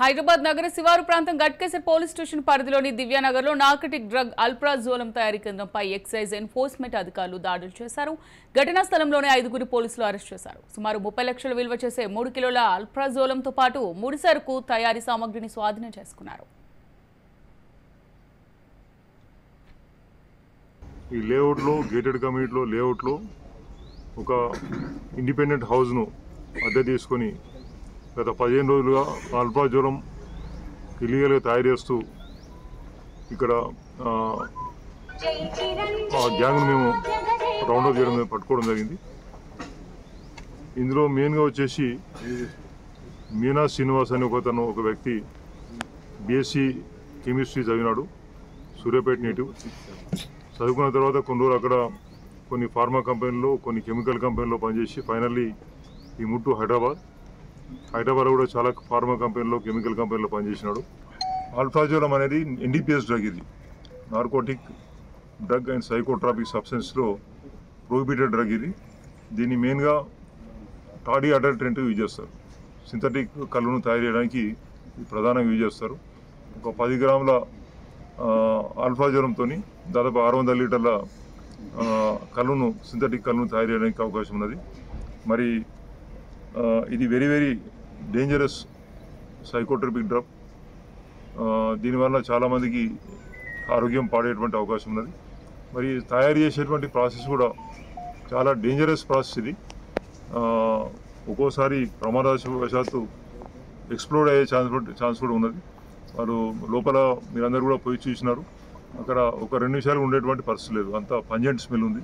హైదరాబాద్ నగర శివారు ప్రాంతం గట్కేసర్ పోలీస్ స్టేషన్ పరిధిలోని దివ్యానగర్లో నార్కటిక్ డ్రగ్ అల్ప్రాజోలం తయారీ కేంద్రంపై ఎక్సైజ్ ఎన్ఫోర్స్మెంట్ అధికారులు దాడులు చేశారు. ఘటనా స్థలంలోనే 5 పోలీసులు అరెస్ట్ చేశారు. సుమారు 30 లక్షల విలువ చేసే 3 కిలోల అల్ప్రాజోలంతో పాటు ముడి సరుకు తయారీ సామగ్రిని స్వాధీనం చేసుకున్నారు. ఈ లేఅవుట్లో గేటెడ్ కమ్యూనిటీలో లేఅవుట్లో ఒక ఇండిపెండెంట్ హౌస్ను అద్దె తీసుకొని గత 15 రోజులుగా అల్ప్రాజోలం ఇల్లీగల్గా తయారు చేస్తూ ఇక్కడ ఆ గ్యాంగ్ను మేము రౌండప్ చేయడం పట్టుకోవడం జరిగింది. ఇందులో మెయిన్గా వచ్చేసి మీనా శ్రీనివాస్ అనే ఒక వ్యక్తి బీఎస్సీ కెమిస్ట్రీ చదివినాడు. సూర్యాపేట నేటివ్. చదువుకున్న తర్వాత కొన్ని రోజులు అక్కడ కొన్ని ఫార్మా కంపెనీలో కొన్ని కెమికల్ కంపెనీలో పనిచేసి ఫైనల్లీ ఈ ముట్టు హైదరాబాద్ కూడా చాలా ఫార్మా కంపెనీలో కెమికల్ కంపెనీలో పనిచేసినాడు. అల్ప్రాజోలం అనేది ఎన్డీపీఎస్ డ్రగ్, ఇది నార్కోటిక్ డ్రగ్ అండ్ సైకోట్రాపిక్ సబ్స్టెన్స్లో ప్రొహిబిటెడ్ డ్రగ్. ఇది దీన్ని మెయిన్గా టాడీ అడల్టరెంట్ యూజ్ చేస్తారు. సింథటిక్ కళ్ళును తయారు చేయడానికి ప్రధానంగా యూజ్ చేస్తారు. ఒక 10 గ్రాముల అల్ప్రాజోలంతో దాదాపు 600 లీటర్ల సింథటిక్ కళ్ళును తయారు చేయడానికి అవకాశం ఉన్నది. మరి ఇది very very dangerous psychotropic drug. దీనివల్ల చాలామందికి ఆరోగ్యం పాడేటువంటి అవకాశం ఉన్నది. మరి తయారు చేసేటువంటి ప్రాసెస్ కూడా చాలా డేంజరస్ ప్రాసెస్. ఇది ఒక్కోసారి ప్రమాదవశాత్తు ఎక్స్ప్లోడ్ అయ్యే ఛాన్స్ కూడా ఉన్నది. వాళ్ళు లోపల మీరందరూ కూడా పోయి చూసినారు, అక్కడ ఒక 2 నిమిషాలు ఉండేటువంటి పరిస్థితి లేదు, అంత పంజెంట్ స్మెల్ ఉంది.